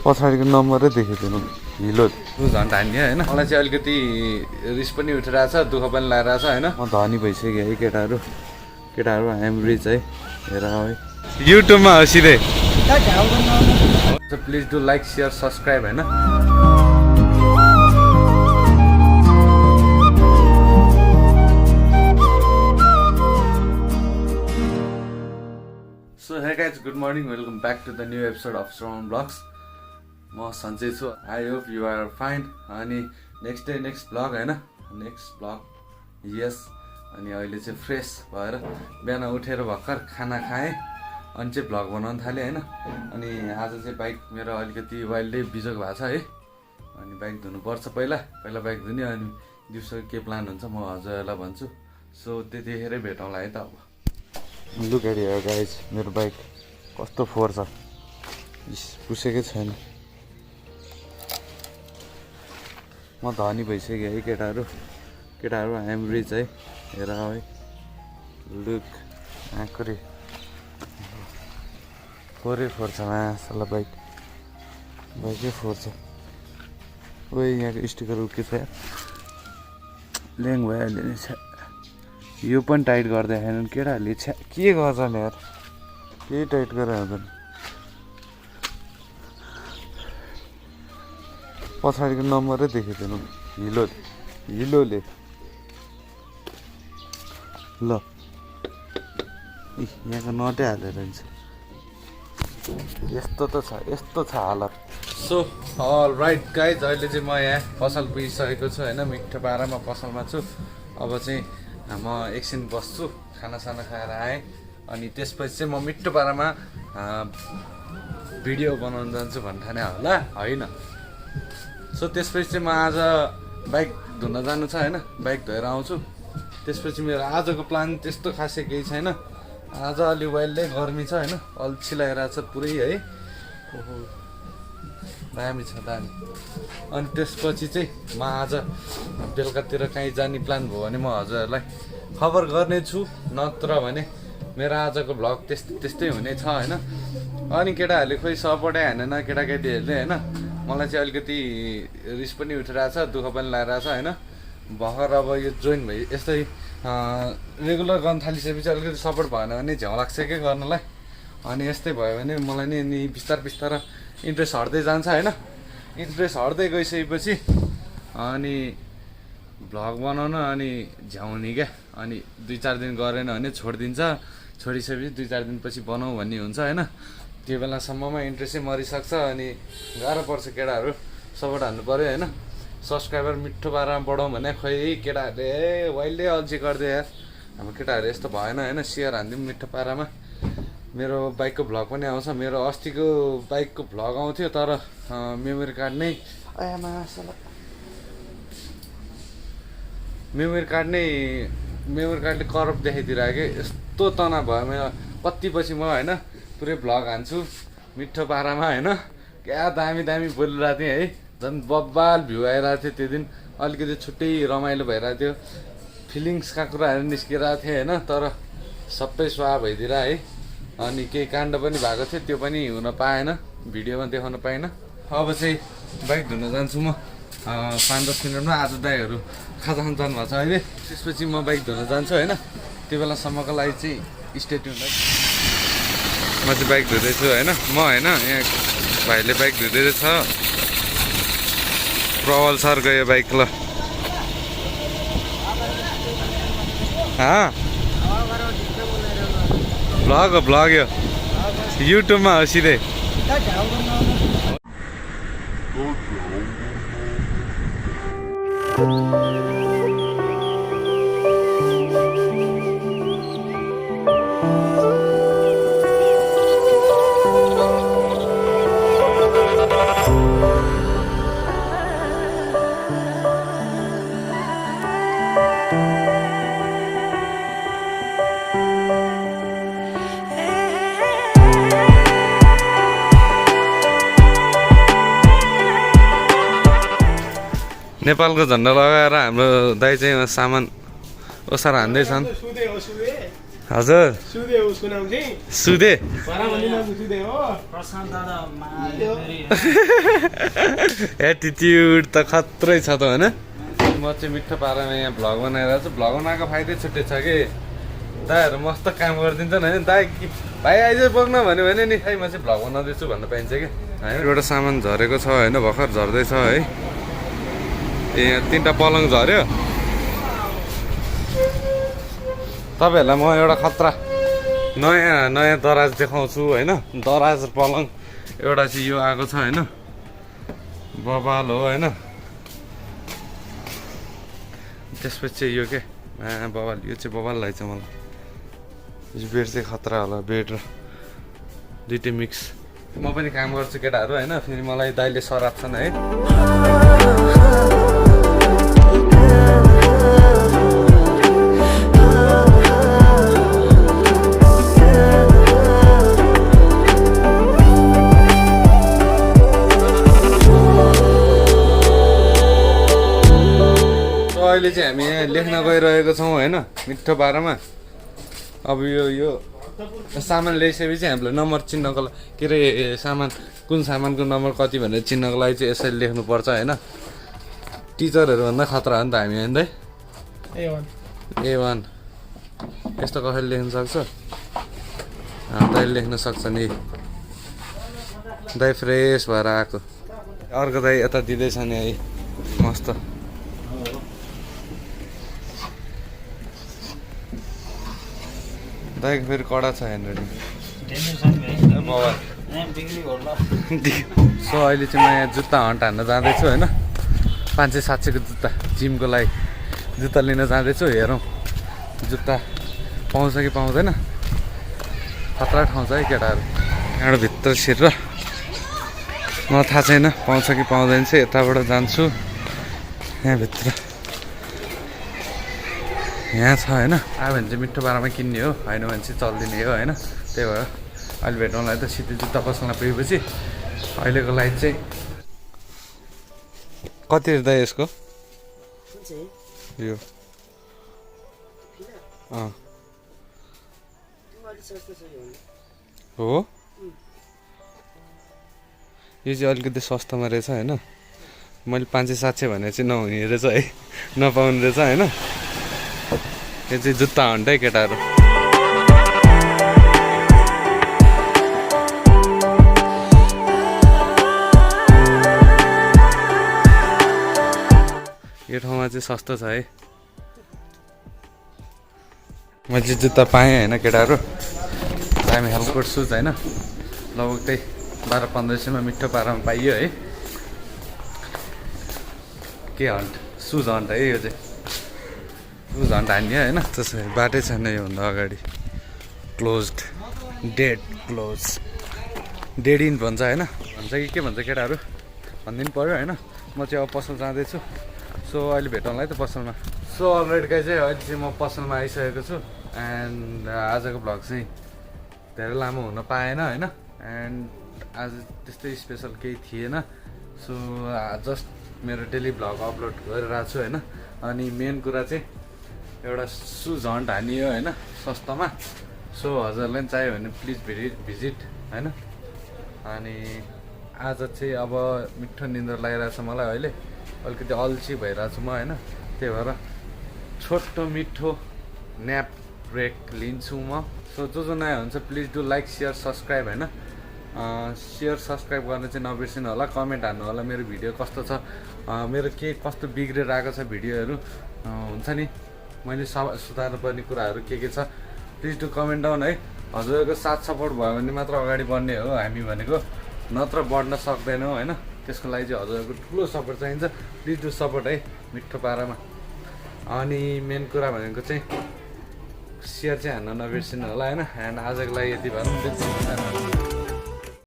पछाडिको नम्बरै देखेको हिलो झन् हान्ने होइन मलाई चाहिँ अलिकति रिस पनि उठिरहेछ दुःख पनि लागिरहेछ होइन म धनी भइसक्यो है केटाहरू आइएम रिच है हेर है युट्युबमा हो सिधै please do like share subscribe होइन so hey guys good morning welcome back to the new episode of Shravan blogs म सन्चै छु I hope you are fine अनि नेक्स्ट ब्लग होइन नेक्स्ट ब्लग यस अनि अहिले चाहिँ फ्रेस भएर बिहान उठेर भर्खर खाना खाएँ अनि चाहिँ भ्लग बनाउन थालेँ होइन अनि आज चाहिँ बाइक मेरो अलिकति वाइल्डै बिजोग भएको छ है अनि बाइक धुनुपर्छ पहिला बाइक धुने अनि दिउँसो के प्लान हुन्छ म हजुरलाई भन्छु सो त्यतिखेरै भेटौँला है त अब लुक एट हियर गाइज मेरो बाइक कस्तो फोहोर छ पुसेकै छैन म धनी भइसक्यो है केटाहरू आइएम रिच है हेर है लुक आँकुरी फोहोरै फोहोर छ मासला बाइकै फोहोर छ ओ यहाँको स्टिकर के छ ल्याङ भइहाल्यो नि छ यो पनि टाइट गर्दै छैनन् केटाहरूले छ्या के गर्छन् यार केही टाइट गरेर हुँदैन पछाडिको नम्बरै देखेको हिलोले ल यहाँको नटै हालेर हुन्छ यस्तो छ हालत सो अल राइट गाइज अहिले चाहिँ म यहाँ पसल पुगिसकेको छु होइन मिठो पारामा पसलमा छु अब चाहिँ म एकछिन बस्छु खानासाना खाएर आएँ अनि त्यसपछि चाहिँ म मिठो पारामा भिडियो बनाउन जान्छु भन्ठाने होला होइन सो त्यसपछि चाहिँ म आज बाइक धुन जानु छ होइन बाइक धोएर आउँछु त्यसपछि मेरो आजको प्लान त्यस्तो खासै केही छैन आज अलि वाइल्डै गर्मी छ होइन अल्छी लगाइरहेको छ पुरै है ओहो दामी छ दामी अनि त्यसपछि चाहिँ म आज बेलुकातिर काहीँ जाने प्लान भयो भने म हजुरहरूलाई खबर गर्नेछु नत्र भने मेरो आजको भ्लग त्यस्तै हुनेछ होइन अनि केटाहरूले खोइ सपोर्टै हानेन केटाकेटीहरूले होइन मलाई चाहिँ अलिकति रिस पनि उठिरहेछ दुःख पनि लागिरहेछ होइन भर्खर अब यो जोइन भइ यस्तै रेगुलर गर्न थालिसकेपछि अलिकति सपोर्ट भएन भने झ्याउ लाग्छ के गर्नलाई अनि यस्तै भयो भने मलाई नि बिस्तारै इन्ट्रेस्ट हट्दै जान्छ होइन इन्ट्रेस्ट हट्दै गइसकेपछि अनि भ्लग बनाउन अनि झ्याउने क्या अनि 2-4 दिन गरेन भने छोडिसकेपछि 2-4 दिनपछि बनाऊ भन्ने हुन्छ होइन त्यो बेलासम्ममा इन्ट्रेस्टै मरिसक्छ अनि गाह्रो पर्छ केटाहरू सपोर्ट हान्नु पऱ्यो होइन सब्सक्राइबर मिठो पारामा बढाउँ भने खोइ केटाहरूले वाइल्डै अल्छी गरिदियो यार हाम्रो केटाहरू यस्तो भएन होइन सेयर हानिदिउँ मिठो पारामा मेरो बाइकको भ्लग पनि आउँछ मेरो अस्तिको बाइकको भ्लग आउँथ्यो तर मेमोरी कार्ड नै मेमोरी कार्डले करप्ट देखाइदिरहेको कि यस्तो तनाव भयो मेरो कति पछि म होइन पुरै भ्लग हान्छु मिठो पारामा होइन क्या दामी बोलिरहेको थिएँ है झन् बब्बाल भ्यू आइरहेको थियो त्यो दिन अलिकति छुट्टै रमाइलो भइरहेको थियो फिलिङ्सका कुराहरू निस्किरहेको थिएँ होइन तर सबै स्वाहा भइदिएर है अनि केही काण्ड पनि भएको थियो त्यो पनि हुन पाएन भिडियोमा देखाउन पाइनँ अब चाहिँ बाइक धुन जान्छु म 5-10 मिनटमा आज दाइहरू खाजा खान जानुभएको छ अहिले त्यसपछि म बाइक धुन जान्छु होइन त्यो बेलासम्मको लागि चाहिँ स्टे ट्युन है म चाहिँ बाइक धुँदैछु होइन म होइन यहाँ भाइले बाइक धुँदै छ प्रवल सर गयो बाइक ल भ्लग यो युट्युबमा हो सिधै नेपालको झन्डा लगाएर हाम्रो दाइ चाहिँ सामान ओसार हान्दैछन् हजुर सुदे उसको नाम चाहिँ सुदे परामनी नाम सुदे हो प्रशान्त दादा एटिट्युड त खत्रै छ त होइन म चाहिँ मिठो पारामा यहाँ भ्लग बनाइरहेको छु भ्लग बनाएको फाइदै छुट्टै छ कि दाइहरू मस्त काम गरिदिन्छ नि होइन दाइ भाइ आइज बोक्न भन्यो भने नि खै म चाहिँ भ्लग बनाउँदैछु भन्नु पाइन्छ कि होइन एउटा सामान झरेको छ होइन भर्खर झर्दैछ है ए यहाँ 3टा पलङ झऱ्यो तपाईँहरूलाई म एउटा खतरा नयाँ दराज देखाउँछु होइन दराज पलङ एउटा चाहिँ यो आएको छ होइन बबाल हो होइन त्यसपछि चाहिँ यो के बबाल यो चाहिँ बबाल लाग्छ मलाई यो बेड चाहिँ खतरा होला बेड र दुइटै मिक्स म पनि काम गर्छु केटाहरू होइन फेरि मलाई दाइले सराप्छन् है अहिले चाहिँ हामी यहाँ लेख्न गइरहेको छौँ होइन मिठो पारामा अब यो सामान ल्याइसकेपछि हामीलाई नम्बर चिन्नको लागि के अरे सामान कुन सामानको नम्बर कति भनेर चिन्नको लागि चाहिँ यसरी लेख्नुपर्छ होइन टिचरहरूभन्दा खतरा हो नि त हामी होइन दाइ A1 यस्तो कसैले लेख्न सक्छ दाइले लेख्न सक्छ नि दाइ फ्रेस भएर आएको अर्को दाइ यता दिँदैछ नि है मस्त दाइको फेरि कडा छ ह्यान्डराइटिङ सो अहिले चाहिँ म यहाँ जुत्ता हन्ट हान्न जाँदैछु होइन 500-700 को जुत्ता जिमको लागि जुत्ता लिन जाँदैछु हेरौँ जुत्ता पाउँछ कि पाउँदैन खतरा ठाउँ छ है केटाहरू यहाँबाट भित्र छिरेर मलाई थाहा छैन पाउँछ कि पाउँदैन चाहिँ यताबाट जान्छु यहाँभित्र यहाँ छ होइन आयो भने चाहिँ मिठो पारामा किन्ने हो होइन भने चाहिँ चल्दिने हो होइन त्यही भएर अहिले भेट्नुलाई त सिधै जुत्ता पसलमा पुगेपछि अहिलेको लागि चाहिँ कति हेर्दा यसको यो हो यो चाहिँ अलिकति सस्तोमा रहेछ होइन मैले 500-700 भने चाहिँ नहुने रहेछ है नपाउने रहेछ होइन यो चाहिँ जुत्ता हन्टै केटाहरू यो ठाउँमा चाहिँ सस्तो छ है मैले चाहिँ जुत्ता पाएँ होइन केटाहरू दामी हेल्पकोट सुज होइन लगभग त्यही 1200-1500 मिठो पारामा पाइयो है के हन्ट सुज हन्ट है यो चाहिँ सुज हन्ट हान्यो होइन त्यसरी बाटै छैन योभन्दा अगाडि क्लोज्ड डेड इन भन्छ होइन भन्छ कि के भन्छ केटाहरू भनिदिनु पऱ्यो होइन म चाहिँ अब पसल जाँदैछु सो अहिले भेटौँला है त पसलमा सो अलरेडी चाहिँ अहिले चाहिँ म पसलमा आइसकेको छु एन्ड आजको भ्लग चाहिँ धेरै लामो हुन पाएन होइन एन्ड आज त्यस्तै स्पेसल केही थिएन सो जस्ट मेरो डेली भ्लग अपलोड गरिरहेको छु होइन अनि मेन कुरा चाहिँ एउटा सुज हन्ट हानियो होइन सस्तोमा सो हजुरलाई पनि चाहियो भने प्लिज भिजिट होइन अनि आज चाहिँ अब मिठो निन्द्रा लागिरहेको छ मलाई अहिले अलिकति अल्छी भइरहेको छु म होइन त्यही भएर छोटो मिठो न्याप ब्रेक लिन्छु म सो जो नयाँ हुन्छ please do like share subscribe होइन सेयर सब्सक्राइब गर्न चाहिँ नबिर्सिनु होला कमेन्ट हान्नु होला मेरो भिडियो कस्तो छ मेरो के कस्तो बिग्रेर आएको छ भिडियोहरू हुन्छ नि मैले सुधार्नुपर्ने कुराहरू के छ प्लिज डु कमेन्ट डाउन है हजुरहरूको साथ सपोर्ट भयो भने मात्र अगाडि बढ्ने हो हामी भनेको नत्र बढ्न सक्दैनौँ होइन त्यसको लागि चाहिँ हजुरहरूको ठुलो सपोर्ट चाहिन्छ प्लिज डु सपोर्ट है मिठो पारामा अनि मेन कुरा भनेको चाहिँ सेयर चाहिँ हान्न नबिर्सिनु होला होइन एन्ड आजको लागि यति भनौँ